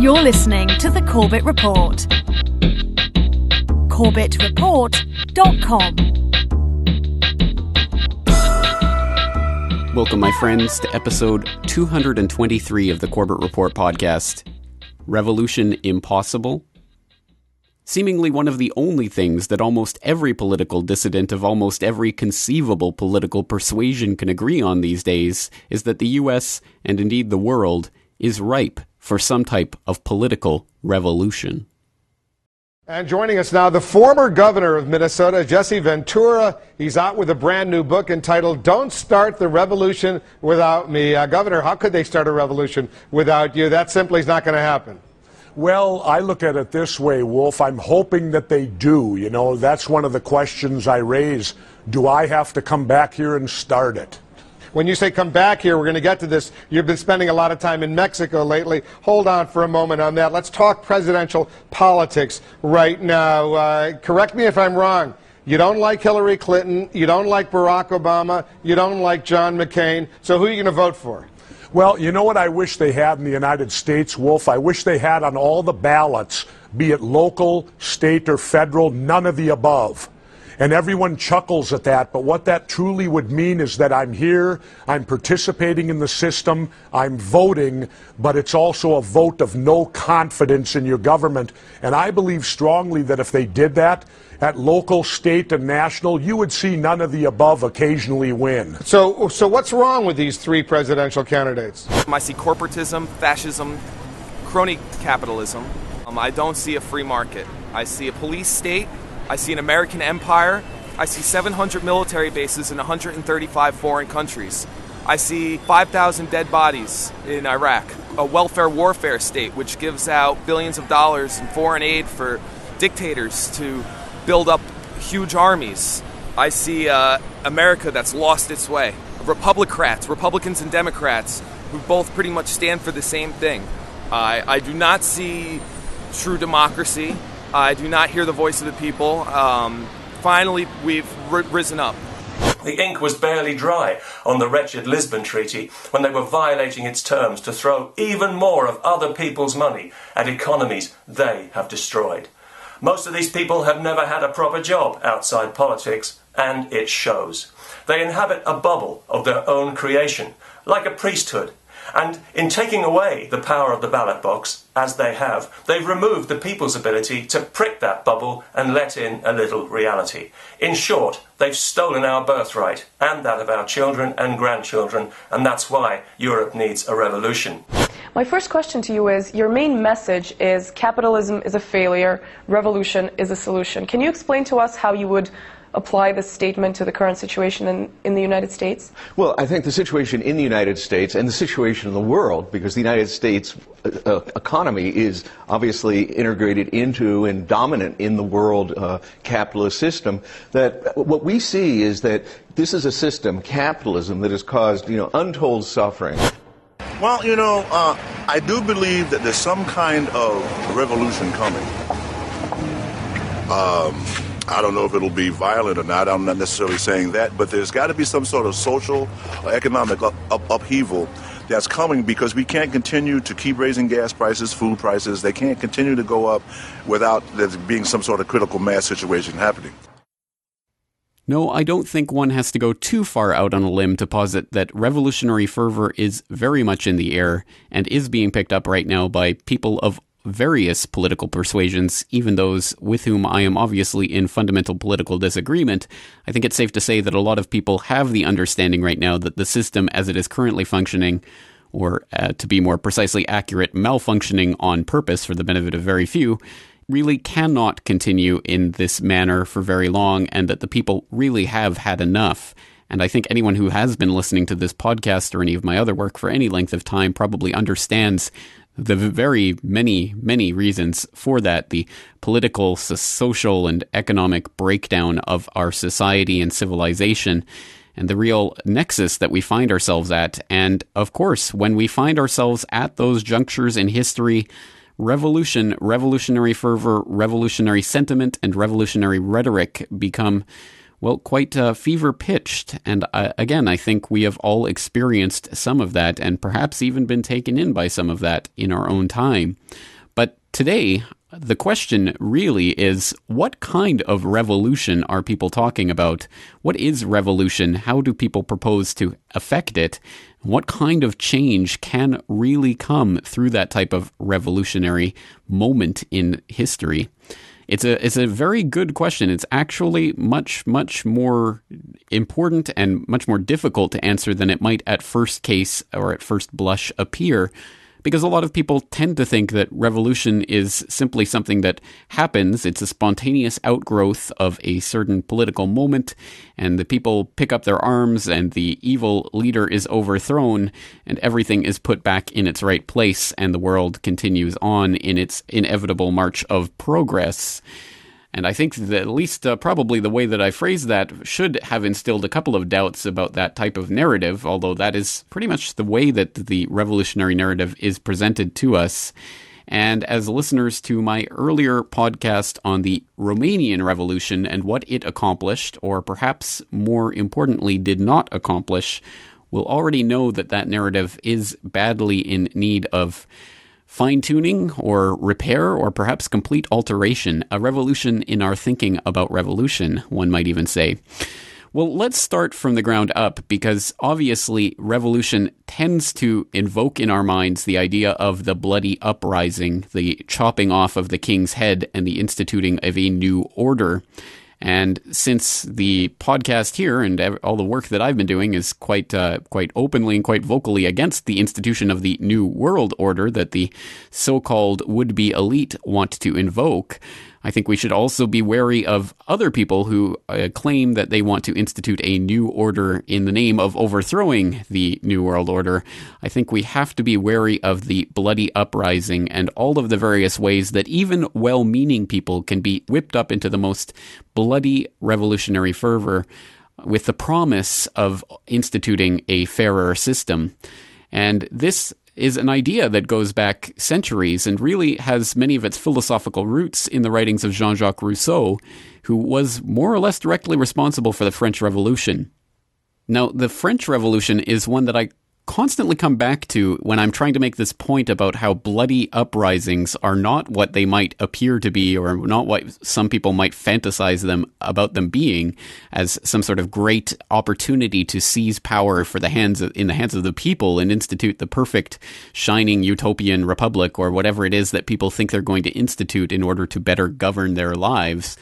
You're listening to the Corbett Report. CorbettReport.com. Welcome, my friends, to episode 223 of the Corbett Report podcast. Revolution impossible? Seemingly one of the only things that almost every political dissident of almost every conceivable political persuasion can agree on these days is that the US, and indeed the world, is ripe for some type of political revolution. And joining us now, the former governor of Minnesota, Jesse Ventura. He's out with a brand new book entitled Don't Start the Revolution Without Me. Governor, how could they start a revolution without you? That simply is not going to happen. Well, I look at it this way, Wolf. I'm hoping that they do. You know, that's one of the questions I raise. Do I have to come back here and start it? When you say come back here, we're going to get to this. You've been spending a lot of time in Mexico lately. Hold on for a moment on that. Let's talk presidential politics right now. Correct me if I'm wrong. You don't like Hillary Clinton. You don't like Barack Obama. You don't like John McCain. So who are you going to vote for? Well, you know what I wish they had in the United States, Wolf? I wish they had on all the ballots, be it local, state, or federal, none of the above. And everyone chuckles at that, but what that truly would mean is that I'm here, I'm participating in the system, I'm voting, but it's also a vote of no confidence in your government. And I believe strongly that if they did that, at local, state, and national, you would see none of the above occasionally win. So what's wrong with these three presidential candidates? I see corporatism, fascism, crony capitalism. I don't see a free market. I see a police state. I see an American empire. I see 700 military bases in 135 foreign countries. I see 5,000 dead bodies in Iraq. A welfare warfare state which gives out billions of dollars in foreign aid for dictators to build up huge armies. I see America that's lost its way. Republicans and Democrats, who both pretty much stand for the same thing. I do not see true democracy. I do not hear the voice of the people. Finally, we've risen up. The ink was barely dry on the wretched Lisbon Treaty when they were violating its terms to throw even more of other people's money at economies they have destroyed. Most of these people have never had a proper job outside politics, and it shows. They inhabit a bubble of their own creation, like a priesthood. And in taking away the power of the ballot box, as they have, they've removed the people's ability to prick that bubble and let in a little reality. In short, they've stolen our birthright, and that of our children and grandchildren, and that's why Europe needs a revolution. My first question to you is, your main message is capitalism is a failure, revolution is a solution. Can you explain to us how you would apply this statement to the current situation in the United States? Well, I think the situation in the United States and the situation in the world, because the United States economy is obviously integrated into and dominant in the world capitalist system, that what we see is that this is a system, capitalism, that has caused, untold suffering. Well, I do believe that there's some kind of revolution coming. I don't know if it'll be violent or not. I'm not necessarily saying that, but there's got to be some sort of social or economic upheaval that's coming, because we can't continue to keep raising gas prices, food prices. They can't continue to go up without there being some sort of critical mass situation happening. No, I don't think one has to go too far out on a limb to posit that revolutionary fervor is very much in the air and is being picked up right now by people of various political persuasions, even those with whom I am obviously in fundamental political disagreement. I think it's safe to say that a lot of people have the understanding right now that the system as it is currently functioning, or to be more precisely accurate, malfunctioning on purpose for the benefit of very few, really cannot continue in this manner for very long, and that the people really have had enough. And I think anyone who has been listening to this podcast or any of my other work for any length of time probably understands the very many reasons for that, the political, social, and economic breakdown of our society and civilization, and the real nexus that we find ourselves at. And of course, when we find ourselves at those junctures in history, revolution, revolutionary fervor, revolutionary sentiment, and revolutionary rhetoric become well, quite fever-pitched. And again, I think we have all experienced some of that and perhaps even been taken in by some of that in our own time. But today, the question really is, what kind of revolution are people talking about? What is revolution? How do people propose to affect it? What kind of change can really come through that type of revolutionary moment in history? It's a very good question. It's actually much more important and much more difficult to answer than it might at first case or at first blush appear, because a lot of people tend to think that revolution is simply something that happens. It's a spontaneous outgrowth of a certain political moment, and the people pick up their arms and the evil leader is overthrown and everything is put back in its right place and the world continues on in its inevitable march of progress. And I think that at least probably the way that I phrased that should have instilled a couple of doubts about that type of narrative, although that is pretty much the way that the revolutionary narrative is presented to us. And as listeners to my earlier podcast on the Romanian Revolution and what it accomplished, or perhaps more importantly did not accomplish, will already know that that narrative is badly in need of fine-tuning or repair or perhaps complete alteration, a revolution in our thinking about revolution, one might even say. Well, let's start from the ground up, because obviously revolution tends to invoke in our minds the idea of the bloody uprising, the chopping off of the king's head and the instituting of a new order. And since the podcast here and all the work that I've been doing is quite openly and quite vocally against the institution of the New World Order that the so-called would-be elite want to invoke, I think we should also be wary of other people who claim that they want to institute a new order in the name of overthrowing the New World Order. I think we have to be wary of the bloody uprising and all of the various ways that even well-meaning people can be whipped up into the most bloody revolutionary fervor with the promise of instituting a fairer system. And this is an idea that goes back centuries and really has many of its philosophical roots in the writings of Jean-Jacques Rousseau, who was more or less directly responsible for the French Revolution. Now, the French Revolution is one that I constantly come back to when I'm trying to make this point about how bloody uprisings are not what they might appear to be, or not what some people might fantasize them about them being, as some sort of great opportunity to seize power in the hands of the people and institute the perfect shining utopian republic, or whatever it is that people think they're going to institute in order to better govern their lives.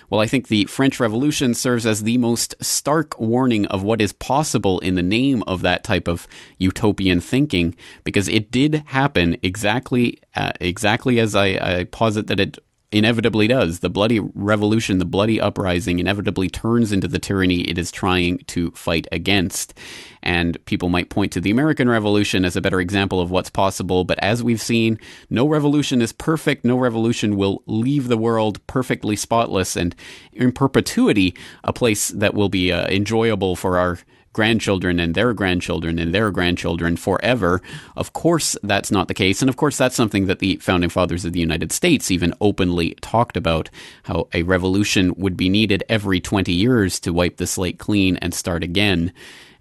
Well, I think the French Revolution serves as the most stark warning of what is possible in the name of that type of utopian thinking, because it did happen exactly as I posit that it inevitably does. The bloody revolution, the bloody uprising inevitably turns into the tyranny it is trying to fight against. And people might point to the American Revolution as a better example of what's possible, but as we've seen, no revolution is perfect. No revolution will leave the world perfectly spotless and in perpetuity a place that will be enjoyable for our grandchildren and their grandchildren and their grandchildren forever. Of course, that's not the case. And of course, that's something that the founding fathers of the United States even openly talked about, how a revolution would be needed every 20 years to wipe the slate clean and start again.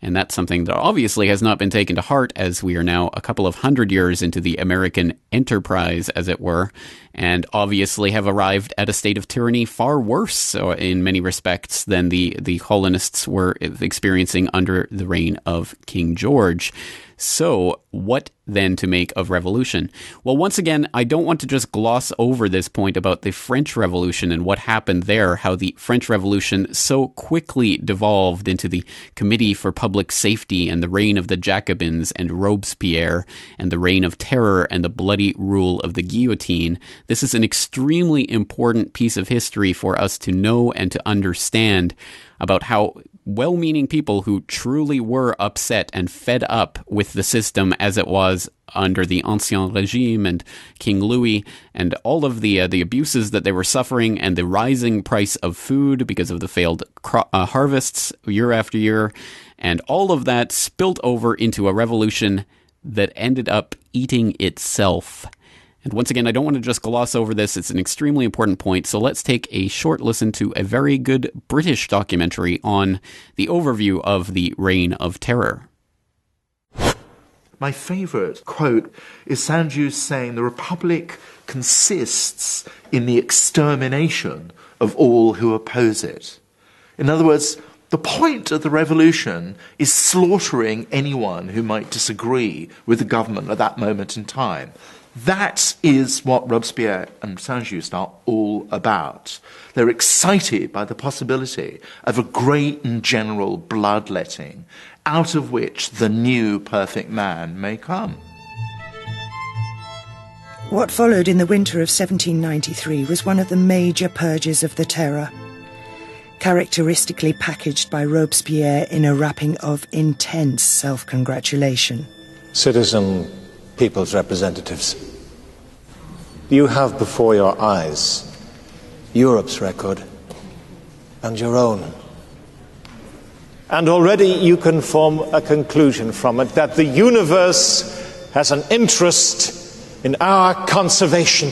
And that's something that obviously has not been taken to heart, as we are now a couple of hundred years into the American enterprise, as it were, and obviously have arrived at a state of tyranny far worse in many respects than the colonists were experiencing under the reign of King George. So, what then to make of revolution? Well, once again, I don't want to just gloss over this point about the French Revolution and what happened there, how the French Revolution so quickly devolved into the Committee for Public Safety and the reign of the Jacobins and Robespierre and the reign of terror and the bloody rule of the guillotine. This is an extremely important piece of history for us to know and to understand about how well-meaning people who truly were upset and fed up with the system as it was under the Ancien Regime and King Louis and all of the abuses that they were suffering and the rising price of food because of the failed harvests year after year, and all of that spilled over into a revolution that ended up eating itself. And once again, I don't want to just gloss over this. It's an extremely important point. So let's take a short listen to a very good British documentary on the overview of the Reign of Terror. My favourite quote is Sanju's saying the Republic consists in the extermination of all who oppose it. In other words, the point of the revolution is slaughtering anyone who might disagree with the government at that moment in time. That is what Robespierre and Saint-Just are all about. They're excited by the possibility of a great and general bloodletting, out of which the new perfect man may come. What followed in the winter of 1793 was one of the major purges of the Terror, characteristically packaged by Robespierre in a wrapping of intense self-congratulation. Citizen people's representatives, you have before your eyes Europe's record and your own. And already you can form a conclusion from it that the universe has an interest in our conservation.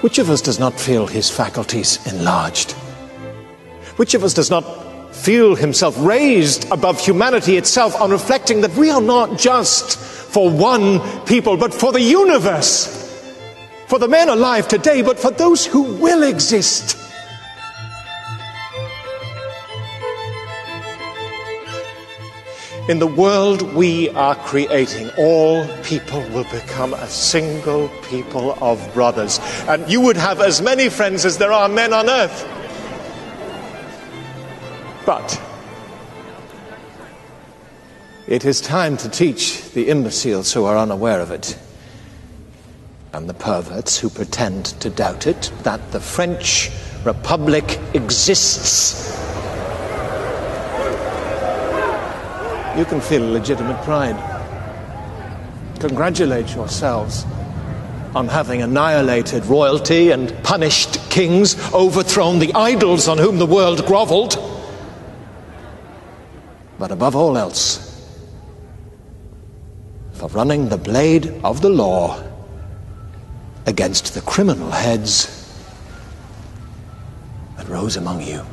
Which of us does not feel his faculties enlarged? Which of us does not feel himself raised above humanity itself on reflecting that we are not just for one people, but for the universe? For the men alive today, but for those who will exist. In the world we are creating, all people will become a single people of brothers. And you would have as many friends as there are men on earth. But it is time to teach the imbeciles who are unaware of it, and the perverts who pretend to doubt it, that the French Republic exists. You can feel legitimate pride. Congratulate yourselves on having annihilated royalty and punished kings, overthrown the idols on whom the world grovelled. But above all else, for running the blade of the law against the criminal heads that rose among you.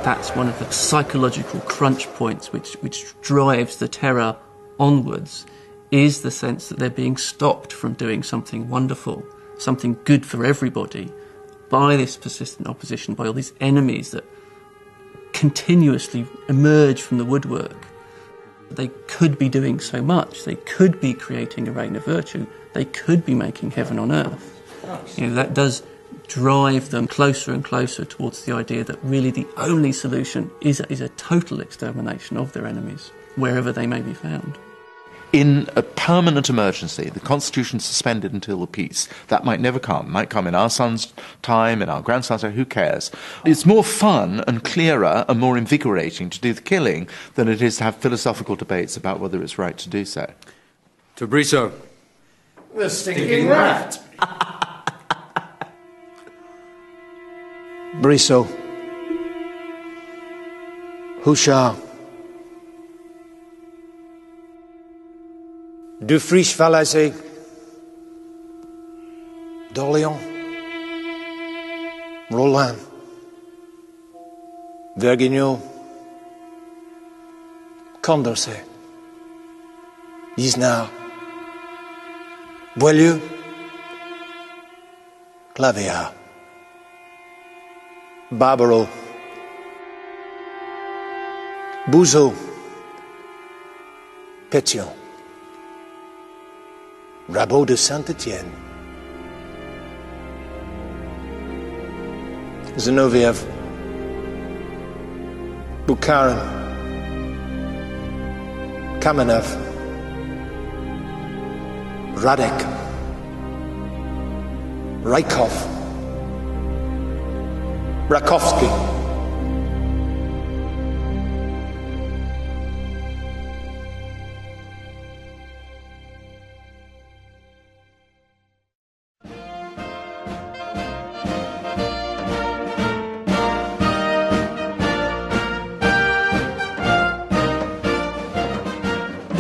That's one of the psychological crunch points which drives the terror onwards, is the sense that they're being stopped from doing something wonderful, something good for everybody, by this persistent opposition, by all these enemies that continuously emerge from the woodwork. They could be doing so much. They could be creating a reign of virtue. They could be making heaven on earth. You know, that does drive them closer and closer towards the idea that really the only solution is a total extermination of their enemies, wherever they may be found. In a permanent emergency, the Constitution suspended until the peace. That might never come. It might come in our son's time, in our grandson's time, who cares? It's more fun and clearer and more invigorating to do the killing than it is to have philosophical debates about whether it's right to do so. To Brissot. The stinking rat. Brissot, Houchard, Dufriche-Valaisé, d'Orléans, Rollin, Vergniaud, Condorcet, Isnard, Boileau, Clavière, Barbaro, Bouzeau, Pétion, Rabot de Saint-Étienne, Zinoviev, Bukharin, Kamenev, Radek, Rykov, Rakovsky.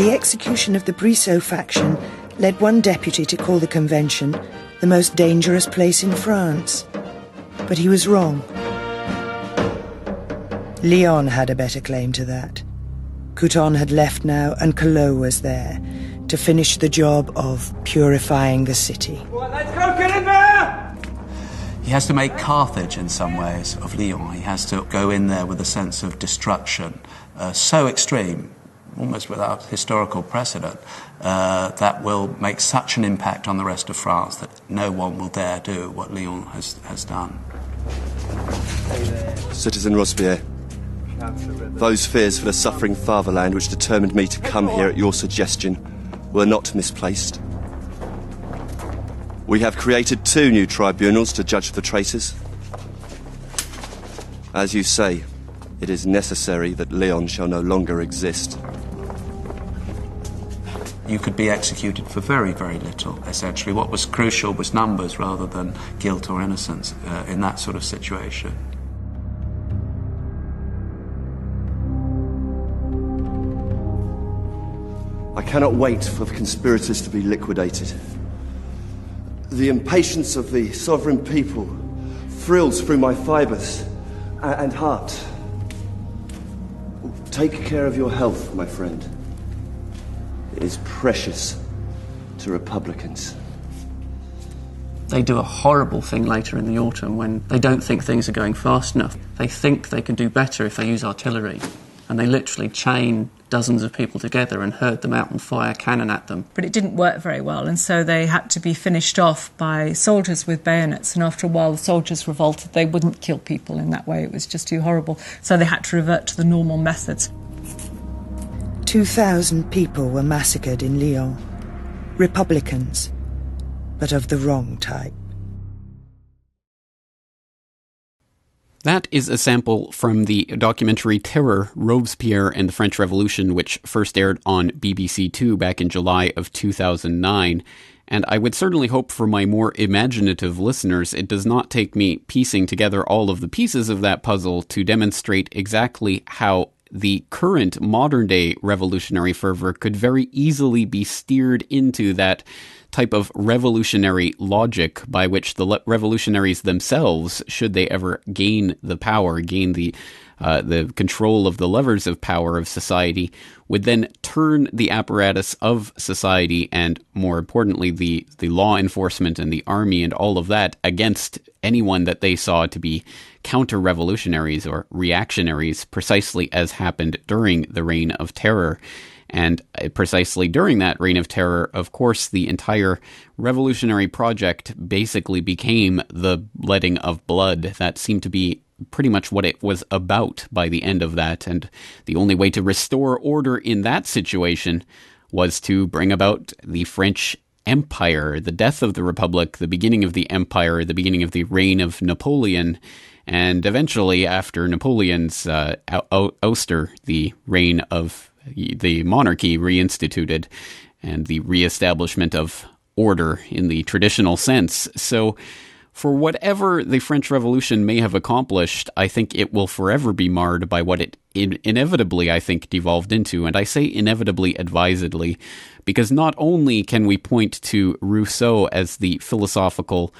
The execution of the Brissot faction led one deputy to call the convention the most dangerous place in France. But he was wrong. Lyon had a better claim to that. Couthon had left now, and Collot was there to finish the job of purifying the city. Let's go, get in there! He has to make Carthage, in some ways, of Lyon. He has to go in there with a sense of destruction so extreme, almost without historical precedent, that will make such an impact on the rest of France that no one will dare do what Lyon has done. Citizen Robespierre, those fears for the suffering fatherland which determined me to come here at your suggestion were not misplaced. We have created 2 new tribunals to judge the traitors. As you say, it is necessary that Lyon shall no longer exist. You could be executed for very, very little, essentially. What was crucial was numbers rather than guilt or innocence in that sort of situation. I cannot wait for the conspirators to be liquidated. The impatience of the sovereign people thrills through my fibres and heart. Take care of your health, my friend. It is precious to Republicans. They do a horrible thing later in the autumn when they don't think things are going fast enough. They think they can do better if they use artillery, and they literally chain dozens of people together and herd them out and fire cannon at them. But it didn't work very well, and so they had to be finished off by soldiers with bayonets, and after a while the soldiers revolted. They wouldn't kill people in that way, it was just too horrible, so they had to revert to the normal methods. 2,000 people were massacred in Lyon. Republicans, but of the wrong type. That is a sample from the documentary Terror, Robespierre and the French Revolution, which first aired on BBC Two back in July of 2009. And I would certainly hope for my more imaginative listeners, it does not take me piecing together all of the pieces of that puzzle to demonstrate exactly how the current modern-day revolutionary fervor could very easily be steered into that type of revolutionary logic by which the revolutionaries themselves, should they ever gain the power, gain the control of the levers of power of society, would then turn the apparatus of society and, more importantly, the law enforcement and the army and all of that against anyone that they saw to be counter-revolutionaries or reactionaries, precisely as happened during the Reign of Terror. And precisely during that Reign of Terror, of course, the entire revolutionary project basically became the letting of blood. That seemed to be pretty much what it was about by the end of that. And the only way to restore order in that situation was to bring about the French Empire, the death of the Republic, the beginning of the Empire, the beginning of the reign of Napoleon, and eventually, after Napoleon's ouster, the reign of the monarchy reinstituted and the reestablishment of order in the traditional sense. So for whatever the French Revolution may have accomplished, I think it will forever be marred by what it inevitably, I think, devolved into. And I say inevitably advisedly, because not only can we point to Rousseau as the philosophical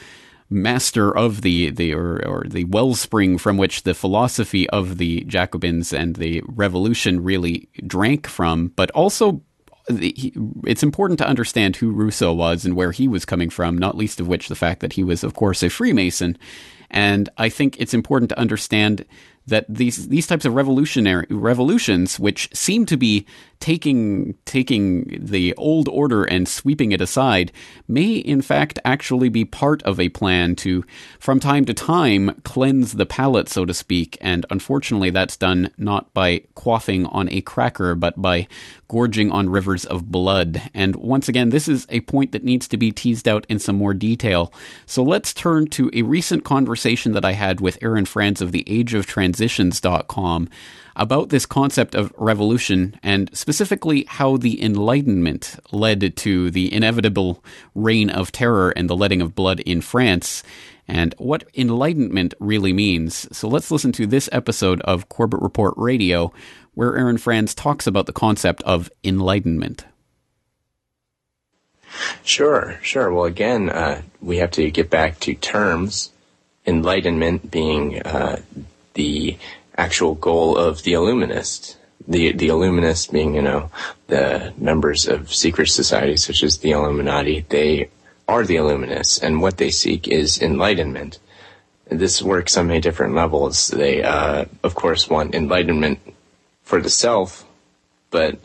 master of the wellspring from which the philosophy of the Jacobins and the revolution really drank from, but also it's important to understand who Rousseau was and where he was coming from, not least of which the fact that he was, of course, a Freemason. And I think it's important to understand that these types of revolutions, which seem to be taking the old order and sweeping it aside, may in fact actually be part of a plan to, from time to time, cleanse the palate, so to speak. And unfortunately, that's done not by quaffing on a cracker, but by gorging on rivers of blood. And once again, this is a point that needs to be teased out in some more detail. So let's turn to a recent conversation that I had with Aaron Franz of the AgeOfTransitions.com about this concept of revolution, and specifically how the Enlightenment led to the inevitable reign of terror and the letting of blood in France, and what enlightenment really means. So let's listen to this episode of Corbett Report Radio where Aaron Franz talks about the concept of enlightenment. Sure. Well, again, we have to get back to terms. Enlightenment being the actual goal of the Illuminists. The Illuminists being, the members of secret societies such as the Illuminati. They are the Illuminists, and what they seek is enlightenment. This works on many different levels. They, of course, want enlightenment for the self, but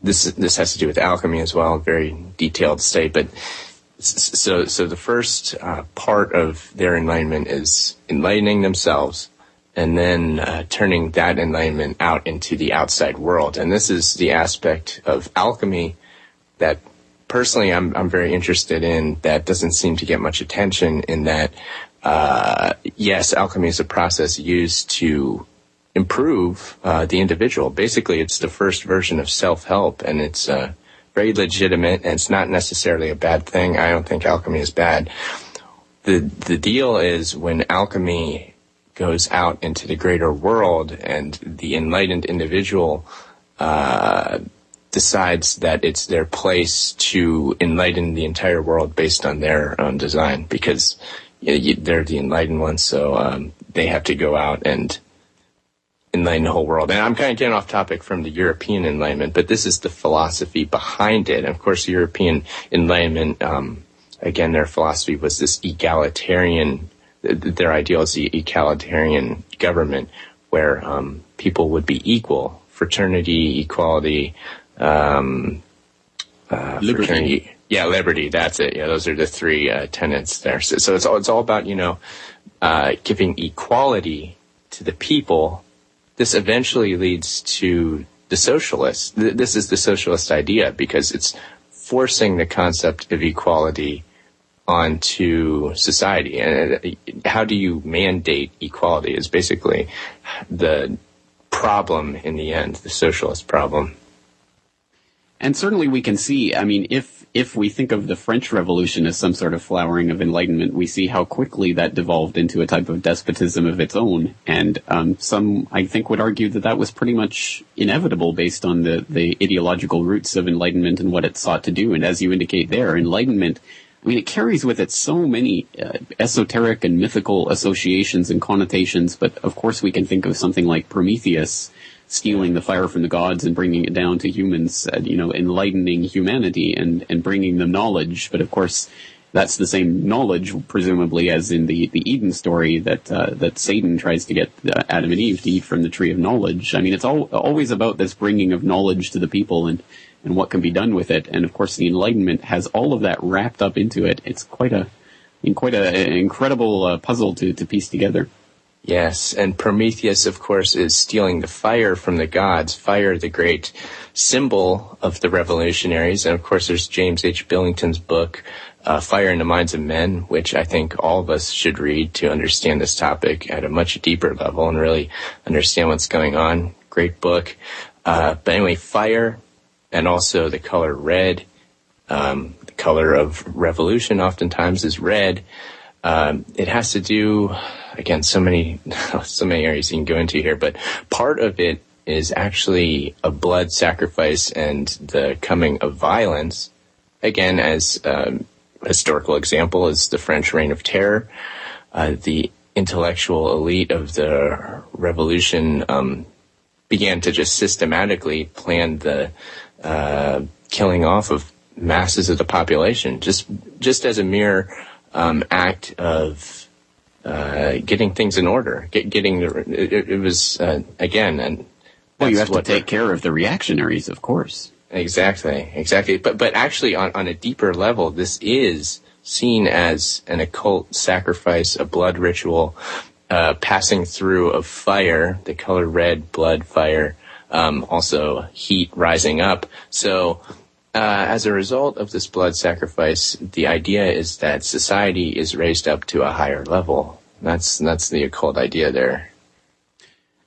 this has to do with alchemy as well, a very detailed state. But so the first part of their enlightenment is enlightening themselves, and then turning that enlightenment out into the outside world. And this is the aspect of alchemy that personally I'm very interested in, that doesn't seem to get much attention, in that, yes, alchemy is a process used to improve the individual. Basically, it's the first version of self-help, and it's very legitimate, and it's not necessarily a bad thing. I don't think alchemy is bad. The deal is when alchemy goes out into the greater world and the enlightened individual decides that it's their place to enlighten the entire world based on their own design, because they're the enlightened ones, so they have to go out and enlighten the whole world. And I'm kind of getting off topic from the European Enlightenment, but this is the philosophy behind it. And of course, the European Enlightenment, again, their philosophy was this egalitarian, their ideal is the egalitarian government where people would be equal, fraternity, equality, liberty. Fraternity. Yeah, liberty, that's it. Yeah, those are the three tenets there. So it's all about, giving equality to the people. This eventually leads to the socialists. This is the socialist idea, because it's forcing the concept of equality onto society. And how do you mandate equality is basically the problem in the end, the socialist problem. And certainly we can see, if we think of the French Revolution as some sort of flowering of enlightenment, we see how quickly that devolved into a type of despotism of its own. And some, I think, would argue that was pretty much inevitable based on the ideological roots of enlightenment and what it sought to do. And as you indicate there, enlightenment, it carries with it so many esoteric and mythical associations and connotations. But of course we can think of something like Prometheus stealing the fire from the gods and bringing it down to humans, enlightening humanity and bringing them knowledge. But of course, that's the same knowledge, presumably, as in the Eden story that Satan tries to get Adam and Eve to eat from the tree of knowledge. It's always about this bringing of knowledge to the people and what can be done with it. And of course, the Enlightenment has all of that wrapped up into it. It's quite an incredible puzzle to piece together. Yes, and Prometheus, of course, is stealing the fire from the gods, fire, the great symbol of the revolutionaries. And of course, there's James H. Billington's book, Fire in the Minds of Men, which I think all of us should read to understand this topic at a much deeper level and really understand what's going on. Great book. But anyway, fire, and also the color red, the color of revolution oftentimes is red. It has to do, again, so many areas you can go into here, but part of it is actually a blood sacrifice and the coming of violence. Again, as a historical example is the French Reign of Terror. The intellectual elite of the revolution began to just systematically plan the killing off of masses of the population, just as a mere act of getting things in order, it was again, and you have to take care of the reactionaries, of course. Exactly. But actually, on a deeper level, this is seen as an occult sacrifice, a blood ritual, passing through of fire, the color red, blood, fire, also heat rising up. So as a result of this blood sacrifice, the idea is that society is raised up to a higher level. That's the occult idea there.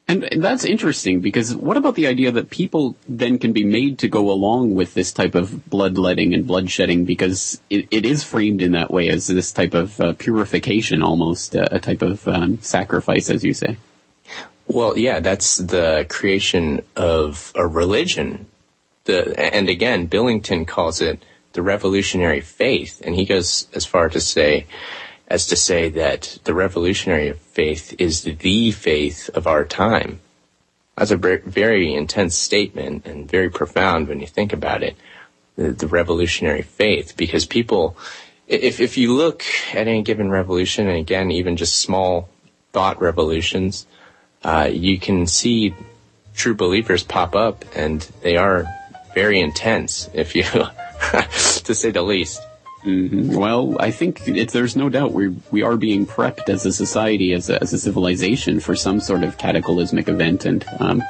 And that's interesting, because what about the idea that people then can be made to go along with this type of bloodletting and bloodshedding, because it is framed in that way as this type of purification, almost a type of sacrifice, as you say? Well, yeah, that's the creation of a religion. And again, Billington calls it the revolutionary faith, and he goes as far to say that the revolutionary faith is the faith of our time. That's a very intense statement and very profound when you think about it, the revolutionary faith, because people, if you look at any given revolution, and again, even just small thought revolutions, you can see true believers pop up, and they are very intense, if you, to say the least. Mm-hmm. Well, I think there's no doubt we are being prepped as a society, as a civilization, for some sort of cataclysmic event, and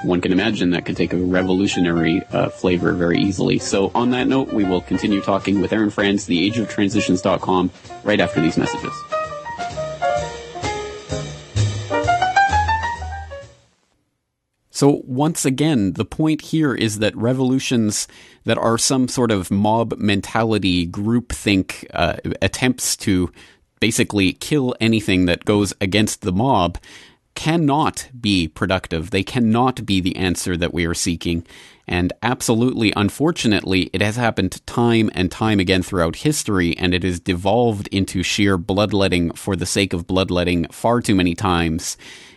one can imagine that could take a revolutionary flavor very easily. So on that note, we will continue talking with Aaron Franz, theageoftransitions.com, right after these messages. So once again, the point here is that revolutions that are some sort of mob mentality, groupthink attempts to basically kill anything that goes against the mob cannot be productive. They cannot be the answer that we are seeking. And absolutely, unfortunately, it has happened time and time again throughout history, and it has devolved into sheer bloodletting for the sake of bloodletting far too many times.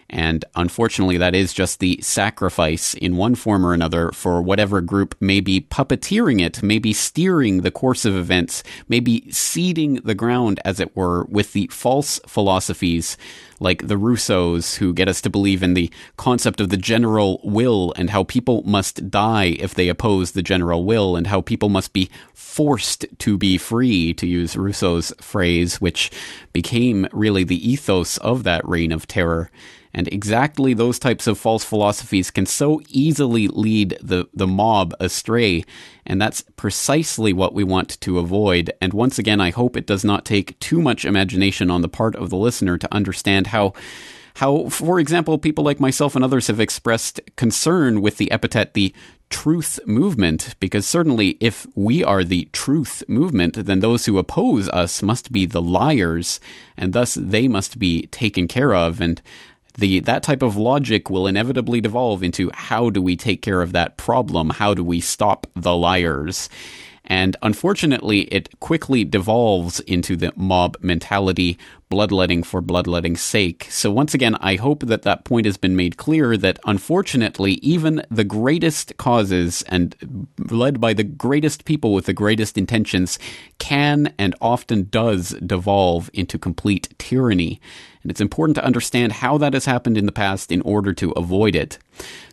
And unfortunately, that is just the sacrifice in one form or another for whatever group may be puppeteering it, may be steering the course of events, may be seeding the ground, as it were, with the false philosophies like the Rousseaus, who get us to believe in the concept of the general will and how people must die if they oppose the general will, and how people must be forced to be free, to use Rousseau's phrase, which became really the ethos of that reign of terror. And exactly those types of false philosophies can so easily lead the mob astray, and that's precisely what we want to avoid. And once again, I hope it does not take too much imagination on the part of the listener to understand how, for example, people like myself and others have expressed concern with the epithet, the truth movement, because certainly if we are the truth movement, then those who oppose us must be the liars, and thus they must be taken care of. And that type of logic will inevitably devolve into how do we take care of that problem? How do we stop the liars? And unfortunately, it quickly devolves into the mob mentality, bloodletting for bloodletting's sake. So once again, I hope that point has been made clear, that unfortunately, even the greatest causes and led by the greatest people with the greatest intentions can and often does devolve into complete tyranny. And it's important to understand how that has happened in the past in order to avoid it.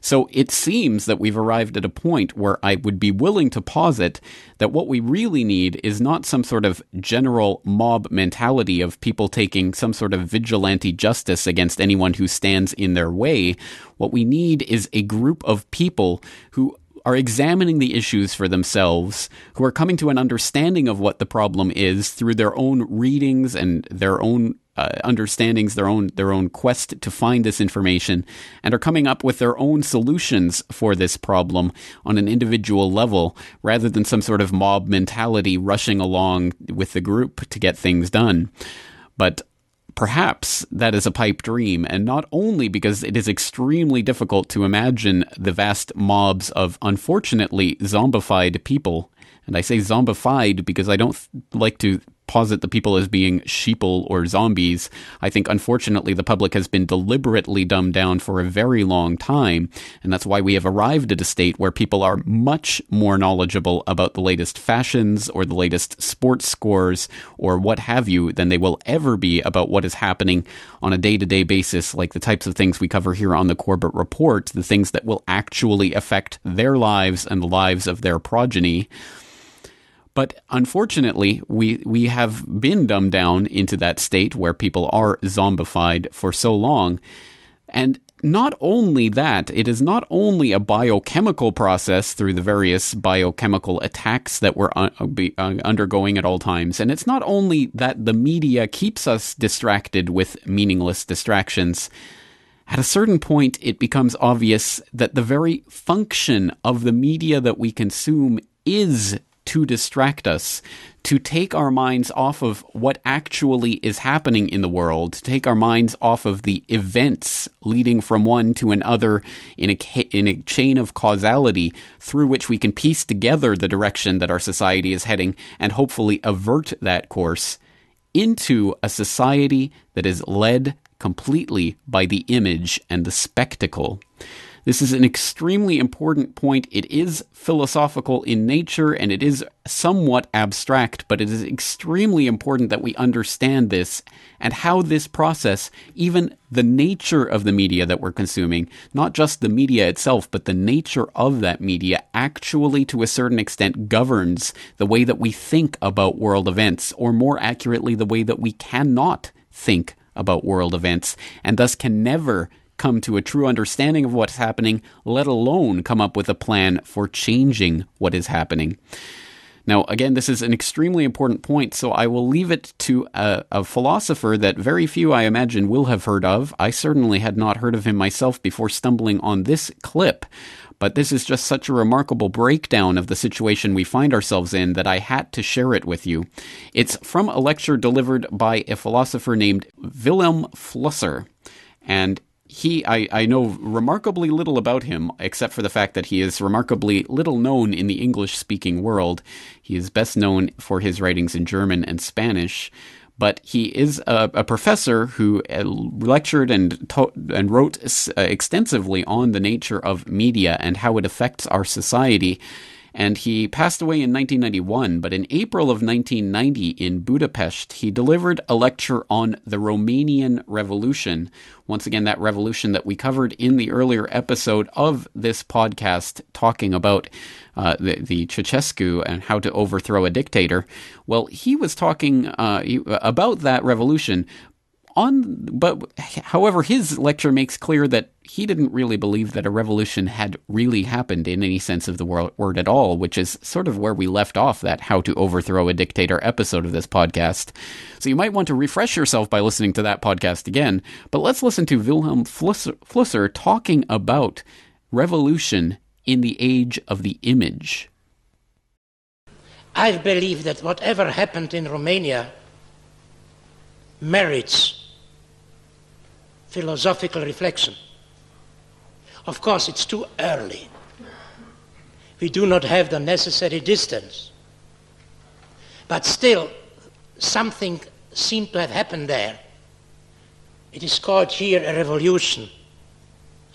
So it seems that we've arrived at a point where I would be willing to posit that what we really need is not some sort of general mob mentality of people taking some sort of vigilante justice against anyone who stands in their way. What we need is a group of people who are examining the issues for themselves, who are coming to an understanding of what the problem is through their own readings and their own understandings, their own quest to find this information, and are coming up with their own solutions for this problem on an individual level, rather than some sort of mob mentality rushing along with the group to get things done. But perhaps that is a pipe dream, and not only because it is extremely difficult to imagine the vast mobs of, unfortunately, zombified people. And I say zombified because I don't like to posit the people as being sheeple or zombies. I think, unfortunately, the public has been deliberately dumbed down for a very long time, and that's why we have arrived at a state where people are much more knowledgeable about the latest fashions or the latest sports scores or what have you than they will ever be about what is happening on a day-to-day basis, like the types of things we cover here on the Corbett Report, the things that will actually affect their lives and the lives of their progeny. But unfortunately, we have been dumbed down into that state where people are zombified for so long. And not only that, it is not only a biochemical process through the various biochemical attacks that we're undergoing at all times. And it's not only that the media keeps us distracted with meaningless distractions. At a certain point, it becomes obvious that the very function of the media that we consume is to distract us, to take our minds off of what actually is happening in the world, to take our minds off of the events leading from one to another in a chain of causality through which we can piece together the direction that our society is heading and hopefully avert that course, into a society that is led completely by the image and the spectacle. This is an extremely important point. It is philosophical in nature and it is somewhat abstract, but it is extremely important that we understand this and how this process, even the nature of the media that we're consuming, not just the media itself, but the nature of that media actually to a certain extent governs the way that we think about world events, or more accurately, the way that we cannot think about world events, and thus can never come to a true understanding of what's happening, let alone come up with a plan for changing what is happening. Now, again, this is an extremely important point, so I will leave it to a philosopher that very few, I imagine, will have heard of. I certainly had not heard of him myself before stumbling on this clip, but this is just such a remarkable breakdown of the situation we find ourselves in that I had to share it with you. It's from a lecture delivered by a philosopher named Wilhelm Flusser, and I know remarkably little about him, except for the fact that he is remarkably little known in the English-speaking world. He is best known for his writings in German and Spanish, but he is a professor who lectured and wrote extensively on the nature of media and how it affects our society. And he passed away in 1991, but in April of 1990 in Budapest, he delivered a lecture on the Romanian Revolution. Once again, that revolution that we covered in the earlier episode of this podcast talking about the Ceausescu and how to overthrow a dictator. Well, he was talking about that revolution. However, his lecture makes clear that he didn't really believe that a revolution had really happened in any sense of the word at all, which is sort of where we left off that How to Overthrow a Dictator episode of this podcast. So you might want to refresh yourself by listening to that podcast again, but let's listen to Wilhelm Flusser talking about revolution in the age of the image. I believe that whatever happened in Romania merits philosophical reflection. Of course, it's too early. We do not have the necessary distance. But still, something seemed to have happened there. It is called here a revolution.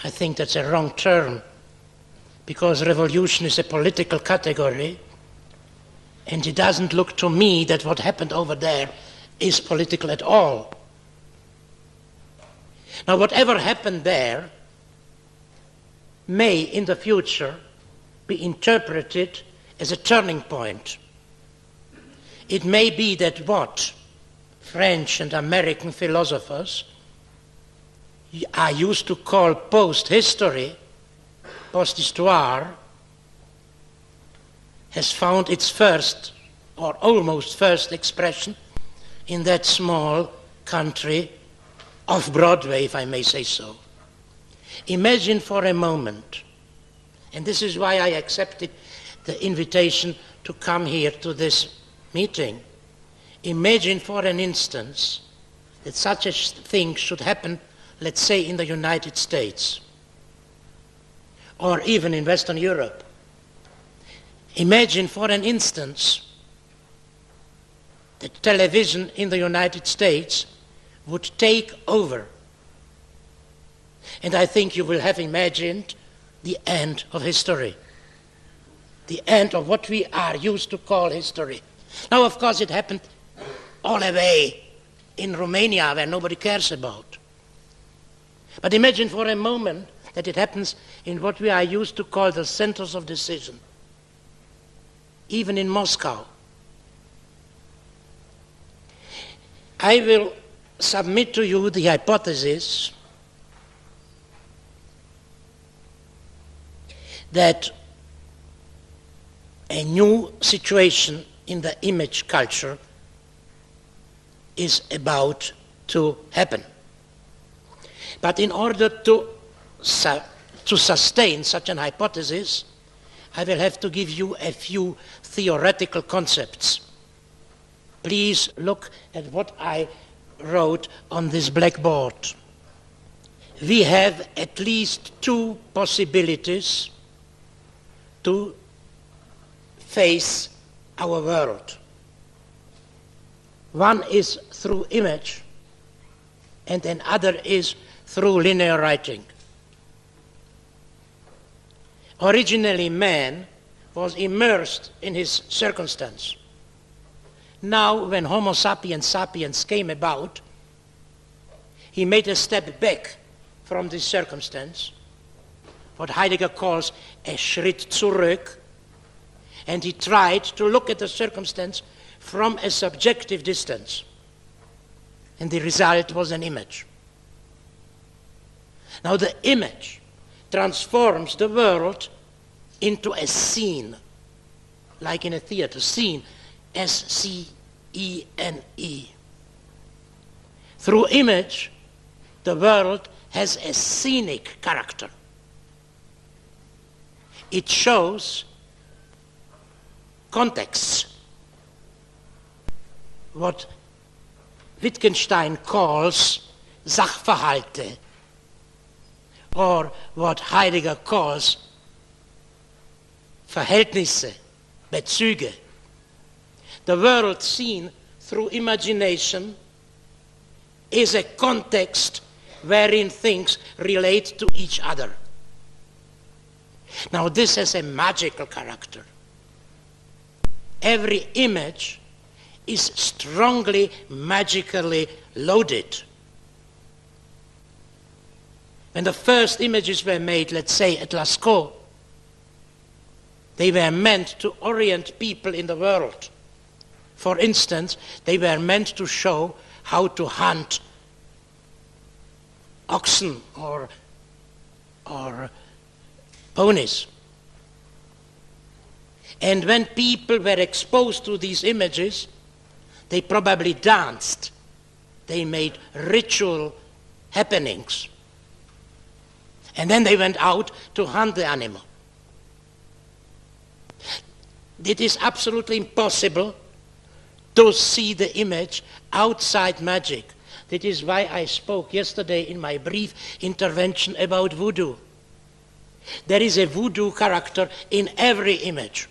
I think that's a wrong term, because revolution is a political category, and it doesn't look to me that what happened over there is political at all. Now, whatever happened there may, in the future, be interpreted as a turning point. It may be that what French and American philosophers are used to call post-history, post-histoire, has found its first, or almost first, expression in that small country of Broadway, if I may say so. Imagine for a moment, and this is why I accepted the invitation to come here to this meeting. Imagine for an instance that such a thing should happen, let's say, in the United States, or even in Western Europe. Imagine for an instance that television in the United States would take over. And I think you will have imagined the end of history. The end of what we are used to call history. Now, of course, it happened all the way in Romania, where nobody cares about. But imagine for a moment that it happens in what we are used to call the centers of decision. Even in Moscow. I will submit to you the hypothesis that a new situation in the image culture is about to happen. But in order to sustain such an hypothesis, I will have to give you a few theoretical concepts. Please look at what I wrote on this blackboard. We have at least two possibilities to face our world. One is through image, and another is through linear writing. Originally, man was immersed in his circumstance. Now, when Homo sapiens sapiens came about, he made a step back from this circumstance, what Heidegger calls a Schritt zurück, and he tried to look at the circumstance from a subjective distance. And the result was an image. Now the image transforms the world into a scene, like in a theater, scene, S-C-E-N-E. Through image, the world has a scenic character. It shows contexts, what Wittgenstein calls Sachverhalte, or what Heidegger calls Verhältnisse, Bezüge. The world seen through imagination is a context wherein things relate to each other. Now this has a magical character. Every image is strongly magically loaded. When the first images were made, let's say at Lascaux, they were meant to orient people in the world. For instance, they were meant to show how to hunt oxen or ponies. And when people were exposed to these images, they probably danced. They made ritual happenings. And then they went out to hunt the animal. It is absolutely impossible to see the image outside magic. That is why I spoke yesterday in my brief intervention about voodoo. There is a voodoo character in every image.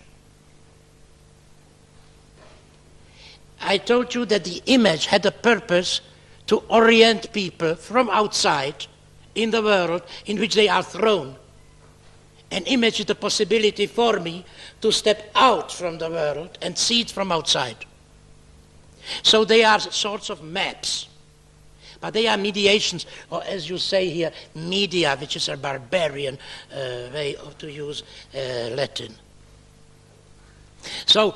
I told you that the image had a purpose to orient people from outside in the world in which they are thrown. An image is the possibility for me to step out from the world and see it from outside. So they are sorts of maps. But they are mediations, or as you say here, media, which is a barbarian way to use Latin. So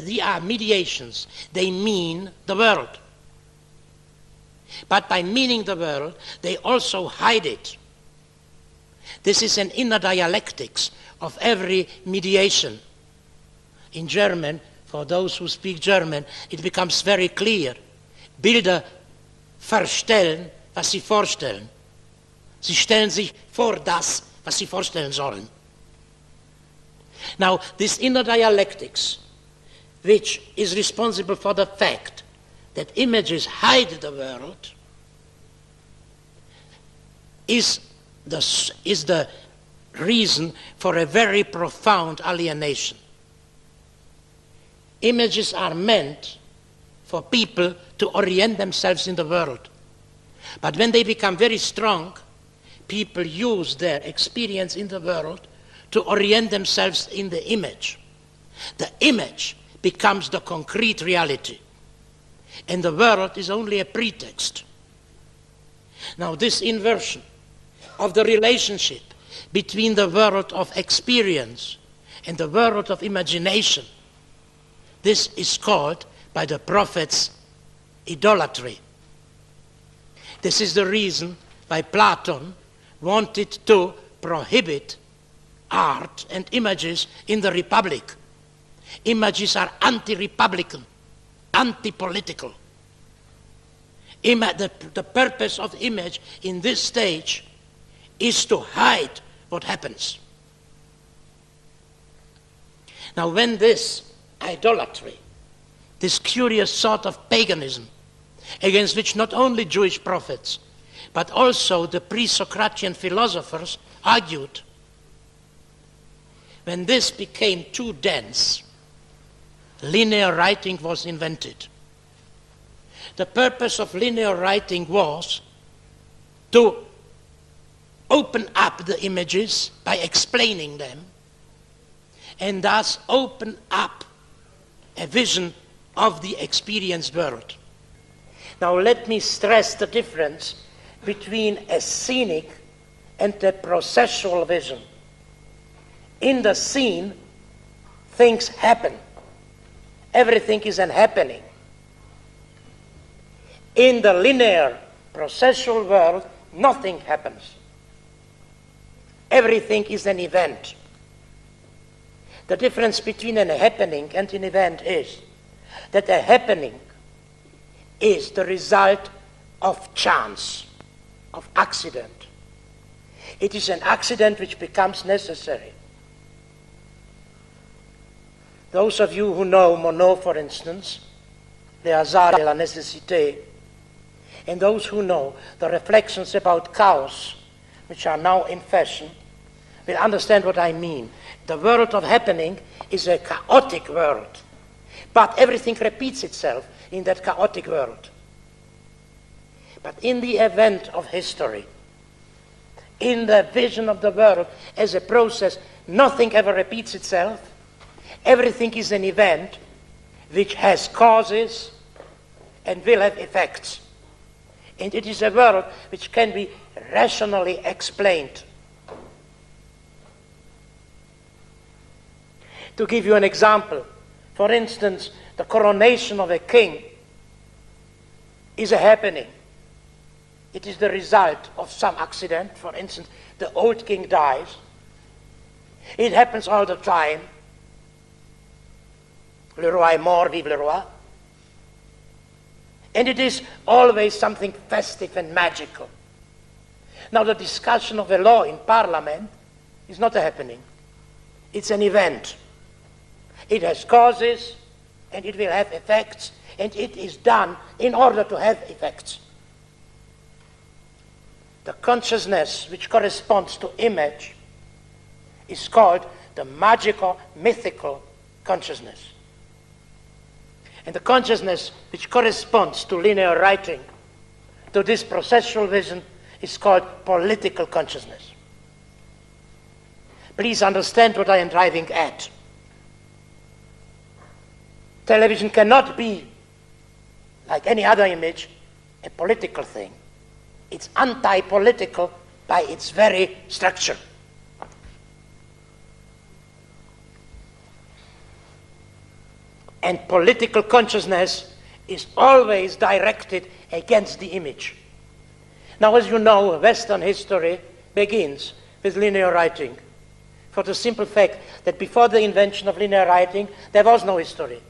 they are mediations. They mean the world. But by meaning the world, they also hide it. This is an inner dialectics of every mediation. In German, for those who speak German, it becomes very clear. Bilder verstellen, was sie vorstellen. Sie stellen sich vor das, was sie vorstellen sollen. Now, this inner dialectics, which is responsible for the fact that images hide the world, is the reason for a very profound alienation. Images are meant for people to orient themselves in the world. But when they become very strong, people use their experience in the world to orient themselves in the image. The image becomes the concrete reality, and the world is only a pretext. Now, this inversion of the relationship between the world of experience and the world of imagination, this is called by the prophets idolatry. This is the reason why Plato wanted to prohibit art and images in the Republic. Images are anti-republican, anti-political. The purpose of image in this stage is to hide what happens. Now, when this idolatry, this curious sort of paganism, against which not only Jewish prophets, but also the pre-Socratian philosophers argued, when this became too dense, linear writing was invented. The purpose of linear writing was to open up the images by explaining them, and thus open up a vision of the experienced world. Now let me stress the difference between a scenic and a processual vision. In the scene, things happen. Everything is an happening. In the linear processual world, nothing happens. Everything is an event. The difference between a happening and an event is that a happening is the result of chance, of accident. It is an accident which becomes necessary. Those of you who know Monod, for instance, Le hasard et la nécessité, and those who know the reflections about chaos, which are now in fashion, will understand what I mean. The world of happening is a chaotic world, but everything repeats itself in that chaotic world. But in the event of history, in the vision of the world as a process, nothing ever repeats itself. Everything is an event which has causes and will have effects. And it is a world which can be rationally explained. To give you an example, for instance, the coronation of a king is a happening. It is the result of some accident. For instance, the old king dies. It happens all the time. Le roi est mort, vive le roi. And it is always something festive and magical. Now, the discussion of a law in Parliament is not a happening. It's an event. It has causes, and it will have effects, and it is done in order to have effects. The consciousness which corresponds to image is called the magical, mythical consciousness. And the consciousness which corresponds to linear writing, to this processual vision, is called political consciousness. Please understand what I am driving at. Television cannot be, like any other image, a political thing. It's anti-political by its very structure. And political consciousness is always directed against the image. Now, as you know, Western history begins with linear writing, for the simple fact that before the invention of linear writing, there was no history.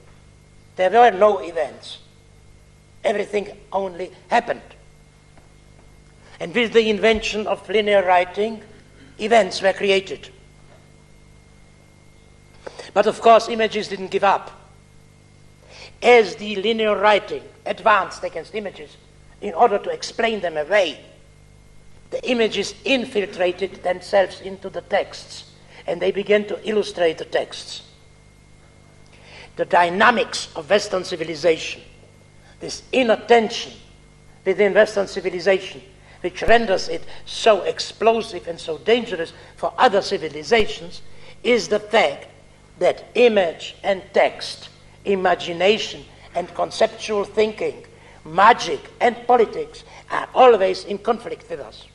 There were no events. Everything only happened. And with the invention of linear writing, events were created. But of course, images didn't give up. As the linear writing advanced against images, in order to explain them away, the images infiltrated themselves into the texts, and they began to illustrate the texts. The dynamics of Western civilization, this inattention within Western civilization, which renders it so explosive and so dangerous for other civilizations, is the fact that image and text, imagination and conceptual thinking, magic and politics are always in conflict with us.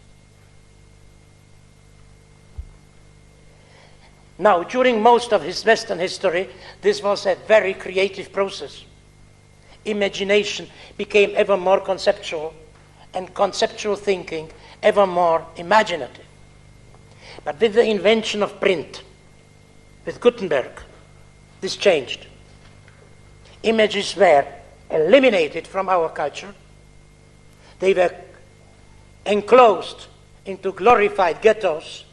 Now, during most of his Western history, this was a very creative process. Imagination became ever more conceptual, and conceptual thinking ever more imaginative. But with the invention of print, with Gutenberg, this changed. Images were eliminated from our culture. They were enclosed into glorified ghettos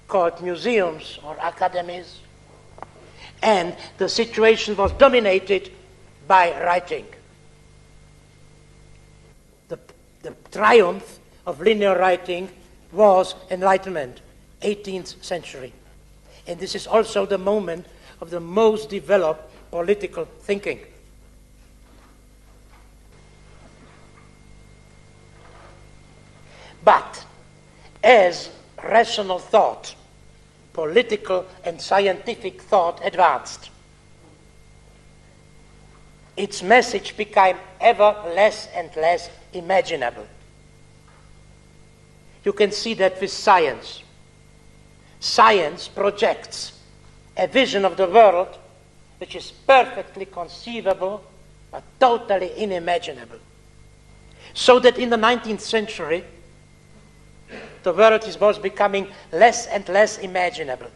called museums or academies. And the situation was dominated by writing. The triumph of linear writing was Enlightenment, 18th century. And this is also the moment of the most developed political thinking. But as rational thought, political and scientific thought advanced, its message became ever less and less imaginable. You can see that with science. Science projects a vision of the world which is perfectly conceivable but totally unimaginable. So that in the 19th century, the world was becoming less and less imaginable.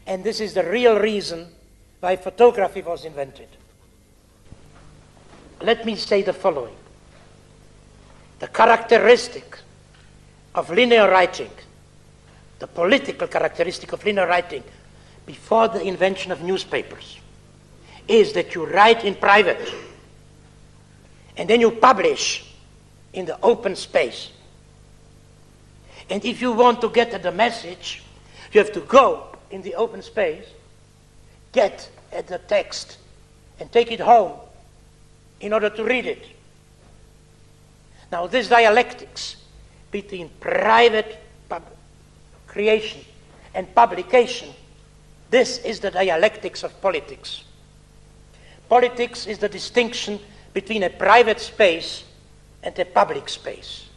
And this is the real reason why photography was invented. Let me say the following. The characteristic of linear writing, the political characteristic of linear writing before the invention of newspapers, is that you write in private and then you publish in the open space. And if you want to get at the message, you have to go in the open space, get at the text, and take it home in order to read it. Now, this dialectics between private creation and publication, this is the dialectics of politics. Politics is the distinction between a private space and a public space.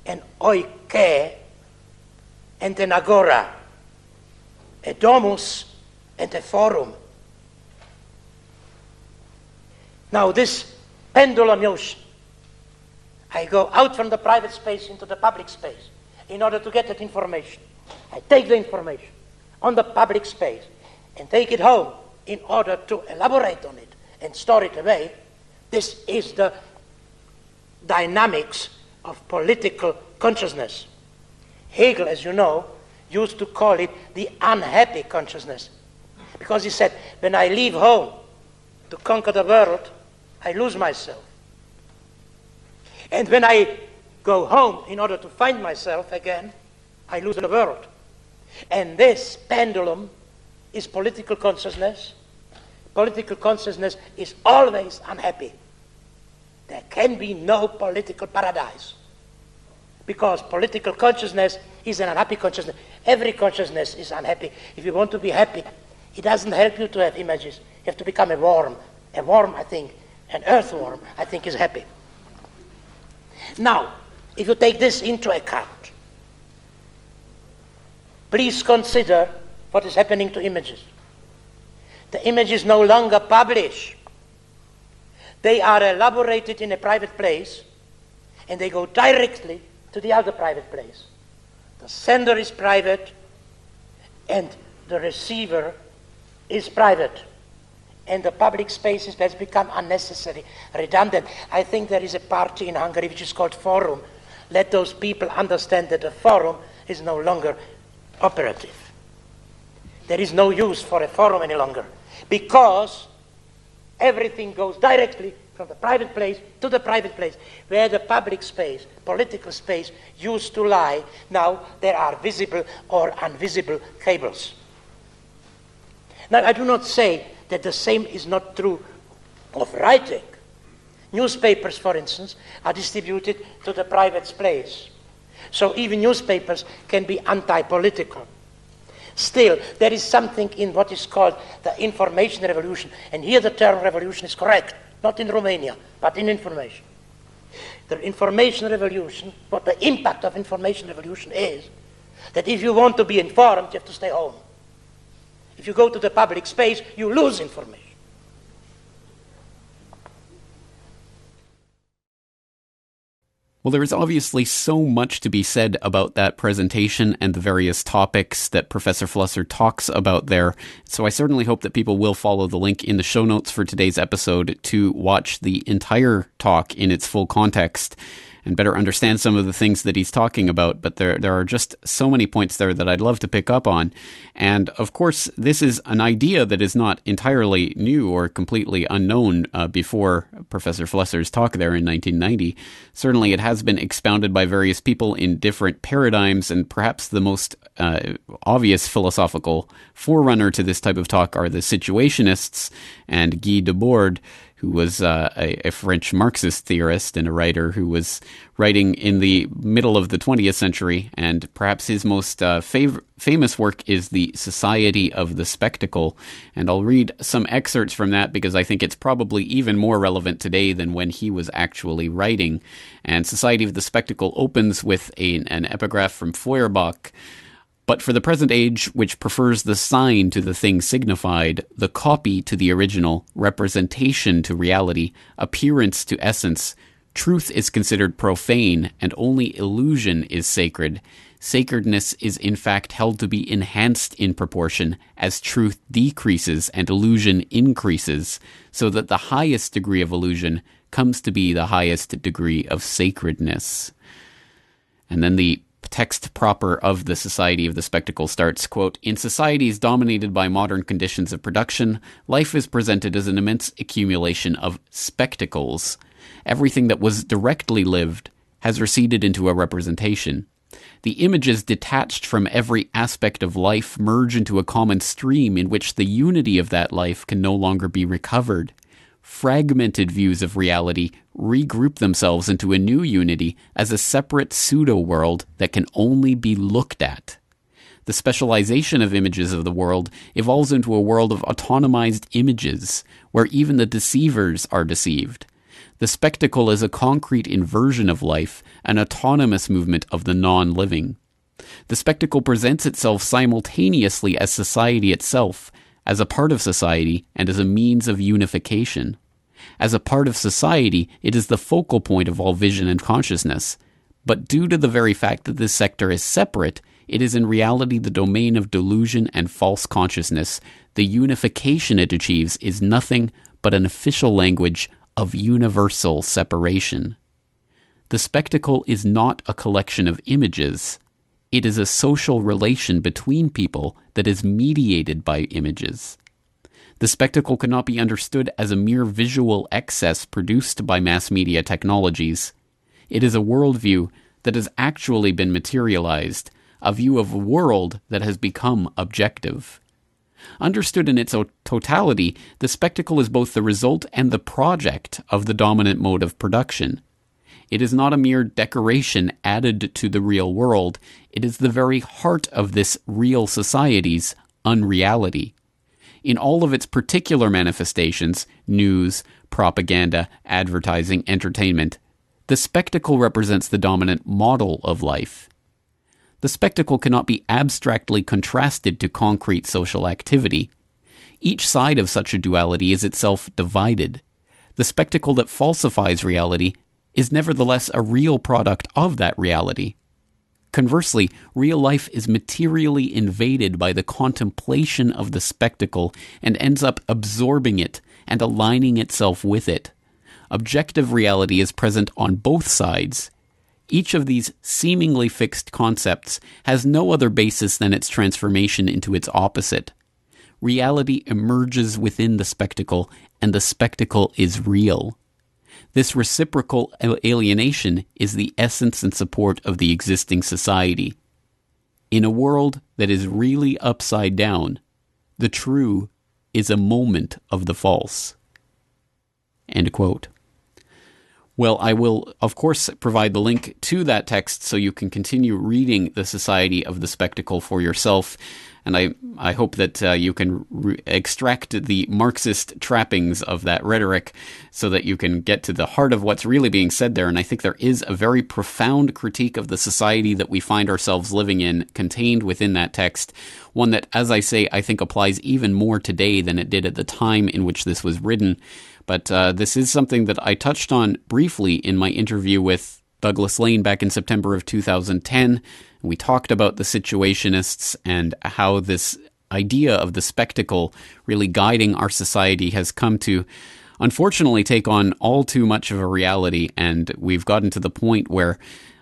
An oike and an agora, a domus and a forum. Now this pendulum motion, I go out from the private space into the public space in order to get that information. I take the information on the public space and take it home in order to elaborate on it and store it away. This is the dynamics of political consciousness. Hegel, as you know, used to call it the unhappy consciousness, because he said, when I leave home to conquer the world, I lose myself. And when I go home in order to find myself again, I lose the world. And this pendulum is political consciousness. Political consciousness is always unhappy. There can be no political paradise, because political consciousness is an unhappy consciousness. Every consciousness is unhappy. If you want to be happy, it doesn't help you to have images. You have to become a worm. A worm, I think, an earthworm, I think, is happy. Now, if you take this into account, please consider what is happening to images. The images no longer publish. They are elaborated in a private place, and they go directly to the other private place. The sender is private, and the receiver is private. And the public spaces has become unnecessary, redundant. I think there is a party in Hungary which is called Forum. Let those people understand that the forum is no longer operative. There is no use for a forum any longer, because everything goes directly from the private place to the private place, where the public space, political space, used to lie. Now there are visible or invisible cables. Now, I do not say that the same is not true of writing. Newspapers, for instance, are distributed to the private space. So even newspapers can be anti-political. Still, there is something in what is called the information revolution. And here the term revolution is correct, not in Romania, but in information. The information revolution, what the impact of information revolution is, that if you want to be informed, you have to stay home. If you go to the public space, you lose information. Well, there is obviously so much to be said about that presentation and the various topics that Professor Flusser talks about there. So I certainly hope that people will follow the link in the show notes for today's episode to watch the entire talk in its full context. and better understand some of the things that he's talking about. But there are just so many points there that I'd love to pick up on. And of course, this is an idea that is not entirely new or completely unknown before Professor Flesser's talk there in 1990. Certainly, it has been expounded by various people in different paradigms, and perhaps the most obvious philosophical forerunner to this type of talk are the situationists and Guy Debord, who was a French Marxist theorist and a writer who was writing in the middle of the 20th century, and perhaps his most famous work is The Society of the Spectacle. And I'll read some excerpts from that because I think it's probably even more relevant today than when he was actually writing. And Society of the Spectacle opens with an epigraph from Feuerbach. But for the present age, which prefers the sign to the thing signified, the copy to the original, representation to reality, appearance to essence, truth is considered profane, and only illusion is sacred. Sacredness is in fact held to be enhanced in proportion as truth decreases and illusion increases, so that the highest degree of illusion comes to be the highest degree of sacredness. And then the text proper of the Society of the Spectacle starts, quote, "In societies dominated by modern conditions of production, life is presented as an immense accumulation of spectacles. Everything that was directly lived has receded into a representation. The images detached from every aspect of life merge into a common stream in which the unity of that life can no longer be recovered. Fragmented views of reality regroup themselves into a new unity as a separate pseudo-world that can only be looked at. The specialization of images of the world evolves into a world of autonomized images, where even the deceivers are deceived. The spectacle is a concrete inversion of life, an autonomous movement of the non-living. The spectacle presents itself simultaneously as society itself, as a part of society, and as a means of unification. As a part of society, it is the focal point of all vision and consciousness. But due to the very fact that this sector is separate, it is in reality the domain of delusion and false consciousness. The unification it achieves is nothing but an official language of universal separation. The spectacle is not a collection of images. It is a social relation between people that is mediated by images. The spectacle cannot be understood as a mere visual excess produced by mass media technologies. It is a worldview that has actually been materialized, a view of a world that has become objective. Understood in its totality, the spectacle is both the result and the project of the dominant mode of production. It is not a mere decoration added to the real world. It is the very heart of this real society's unreality. In all of its particular manifestations, news, propaganda, advertising, entertainment, the spectacle represents the dominant model of life. The spectacle cannot be abstractly contrasted to concrete social activity. Each side of such a duality is itself divided. The spectacle that falsifies reality is nevertheless a real product of that reality. Conversely, real life is materially invaded by the contemplation of the spectacle and ends up absorbing it and aligning itself with it. Objective reality is present on both sides. Each of these seemingly fixed concepts has no other basis than its transformation into its opposite. Reality emerges within the spectacle, and the spectacle is real. This reciprocal alienation is the essence and support of the existing society. In a world that is really upside down, the true is a moment of the false." End quote. Well, I will, of course, provide the link to that text so you can continue reading The Society of the Spectacle for yourself. And I hope that you can extract the Marxist trappings of that rhetoric so that you can get to the heart of what's really being said there. And I think there is a very profound critique of the society that we find ourselves living in contained within that text. One that, as I say, I think applies even more today than it did at the time in which this was written. But this is something that I touched on briefly in my interview with Douglas Lane back in September of 2010. We talked about the situationists and how this idea of the spectacle really guiding our society has come to unfortunately take on all too much of a reality, and we've gotten to the point where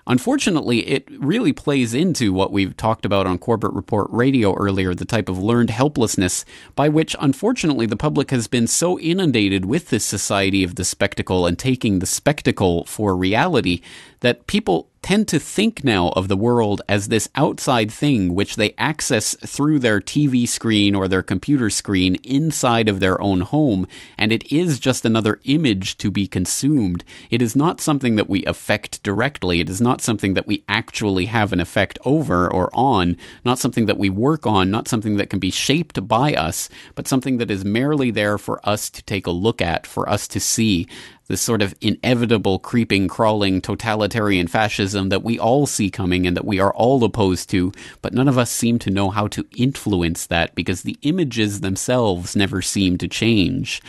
unfortunately, it really plays into what we've talked about on Corbett Report Radio earlier, the type of learned helplessness by which, unfortunately, the public has been so inundated with this society of the spectacle and taking the spectacle for reality that people tend to think now of the world as this outside thing which they access through their TV screen or their computer screen inside of their own home, and it is just another image to be consumed. It is not something that we affect directly. It is not something that we actually have an effect over or on, not something that we work on, not something that can be shaped by us, but something that is merely there for us to take a look at, for us to see. This sort of inevitable creeping, crawling totalitarian fascism that we all see coming and that we are all opposed to, but none of us seem to know how to influence that because the images themselves never seem to change.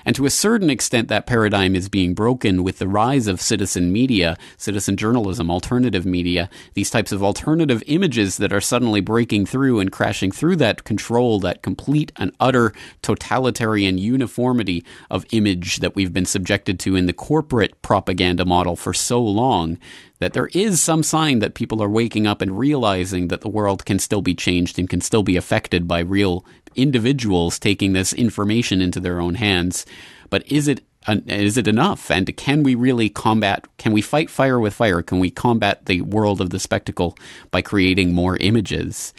And to a certain extent, that paradigm is being broken with the rise of citizen media, citizen journalism, alternative media, these types of alternative images that are suddenly breaking through and crashing through that control, that complete and utter totalitarian uniformity of image that we've been subjected to in the corporate propaganda model for so long, that there is some sign that people are waking up and realizing that the world can still be changed and can still be affected by real individuals taking this information into their own hands. But is it enough? And can we really can we fight fire with fire? Can we combat the world of the spectacle by creating more images?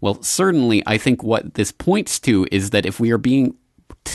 Well, certainly I think what this points to is that if we are being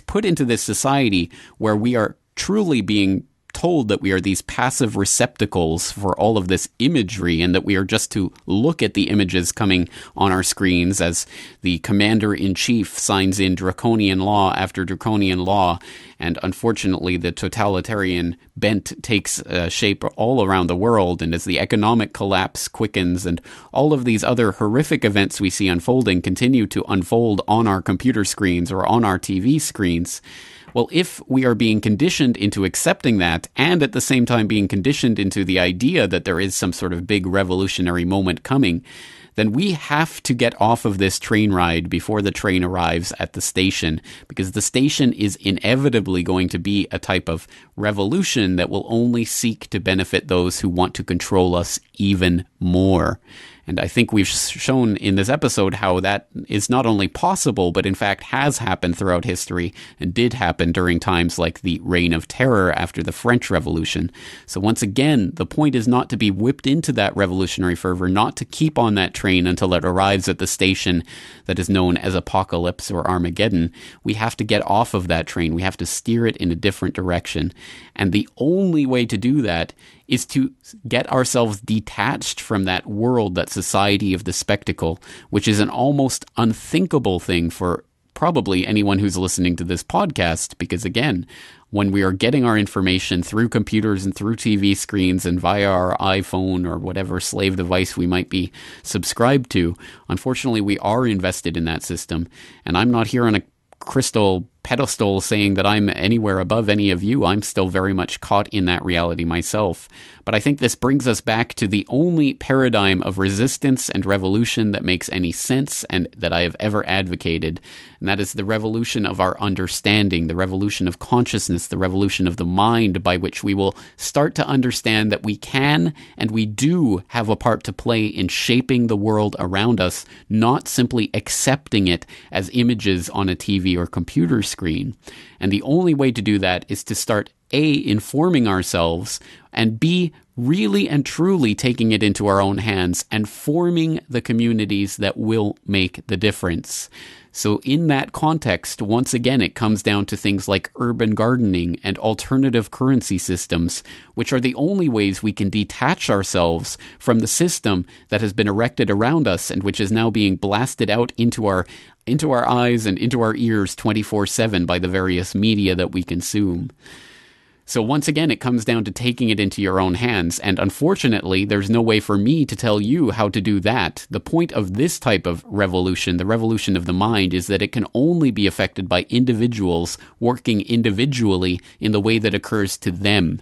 put into this society where we are truly being told that we are these passive receptacles for all of this imagery and that we are just to look at the images coming on our screens as the commander-in-chief signs in draconian law after draconian law, and unfortunately the totalitarian bent takes shape all around the world, and as the economic collapse quickens and all of these other horrific events we see unfolding continue to unfold on our computer screens or on our TV screens. Well, if we are being conditioned into accepting that and at the same time being conditioned into the idea that there is some sort of big revolutionary moment coming, then we have to get off of this train ride before the train arrives at the station, because the station is inevitably going to be a type of revolution that will only seek to benefit those who want to control us even more. And I think we've shown in this episode how that is not only possible, but in fact has happened throughout history and did happen during times like the Reign of Terror after the French Revolution. So once again, the point is not to be whipped into that revolutionary fervor, not to keep on that train until it arrives at the station that is known as Apocalypse or Armageddon. We have to get off of that train. We have to steer it in a different direction. And the only way to do that is to get ourselves detached from that world, that society of the spectacle, which is an almost unthinkable thing for probably anyone who's listening to this podcast, because again, when we are getting our information through computers and through TV screens and via our iPhone or whatever slave device we might be subscribed to, unfortunately we are invested in that system. And I'm not here on a crystal pedestal saying that I'm anywhere above any of you. I'm still very much caught in that reality myself. But I think this brings us back to the only paradigm of resistance and revolution that makes any sense and that I have ever advocated. And that is the revolution of our understanding, the revolution of consciousness, the revolution of the mind, by which we will start to understand that we can and we do have a part to play in shaping the world around us, not simply accepting it as images on a TV or computer screen. And the only way to do that is to start A, informing ourselves, and B, really and truly taking it into our own hands and forming the communities that will make the difference. So in that context, once again, it comes down to things like urban gardening and alternative currency systems, which are the only ways we can detach ourselves from the system that has been erected around us and which is now being blasted out into our eyes and into our ears 24/7 by the various media that we consume. So once again, it comes down to taking it into your own hands, and unfortunately, there's no way for me to tell you how to do that. The point of this type of revolution, the revolution of the mind, is that it can only be affected by individuals working individually in the way that occurs to them.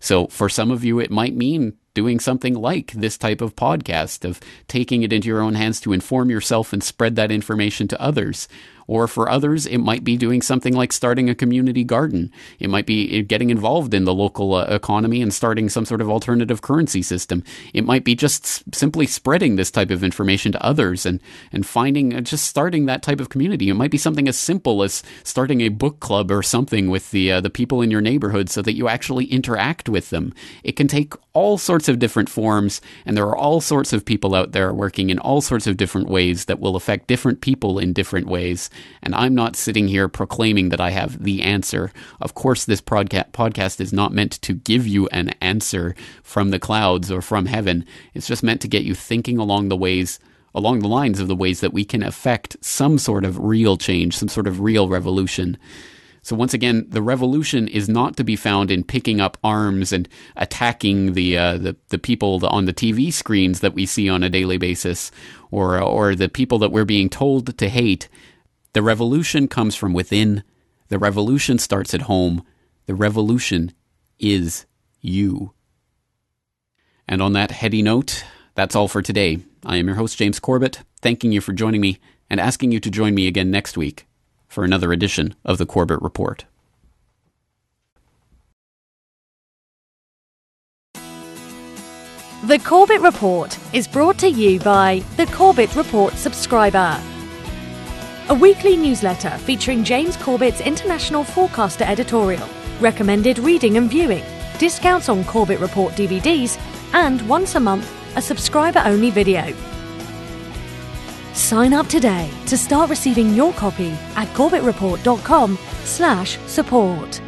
So for some of you, it might mean doing something like this type of podcast, of taking it into your own hands to inform yourself and spread that information to others. Or for others, it might be doing something like starting a community garden. It might be getting involved in the local economy and starting some sort of alternative currency system. It might be just simply spreading this type of information to others and finding, just starting that type of community. It might be something as simple as starting a book club or something with the people in your neighborhood so that you actually interact with them. It can take all sorts of different forms, and there are all sorts of people out there working in all sorts of different ways that will affect different people in different ways. And I'm not sitting here proclaiming that I have the answer. Of course, this podcast is not meant to give you an answer from the clouds or from heaven. It's just meant to get you thinking along the lines of the ways that we can affect some sort of real change, some sort of real revolution. So once again, the revolution is not to be found in picking up arms and attacking the people on the TV screens that we see on a daily basis, or the people that we're being told to hate. The revolution comes from within. The revolution starts at home. The revolution is you. And on that heady note, that's all for today. I am your host, James Corbett, thanking you for joining me and asking you to join me again next week for another edition of the Corbett Report. The Corbett Report is brought to you by the Corbett Report subscriber, a weekly newsletter featuring James Corbett's international forecaster editorial, recommended reading and viewing, discounts on Corbett Report DVDs, and once a month, a subscriber-only video. Sign up today to start receiving your copy at corbettreport.com/support.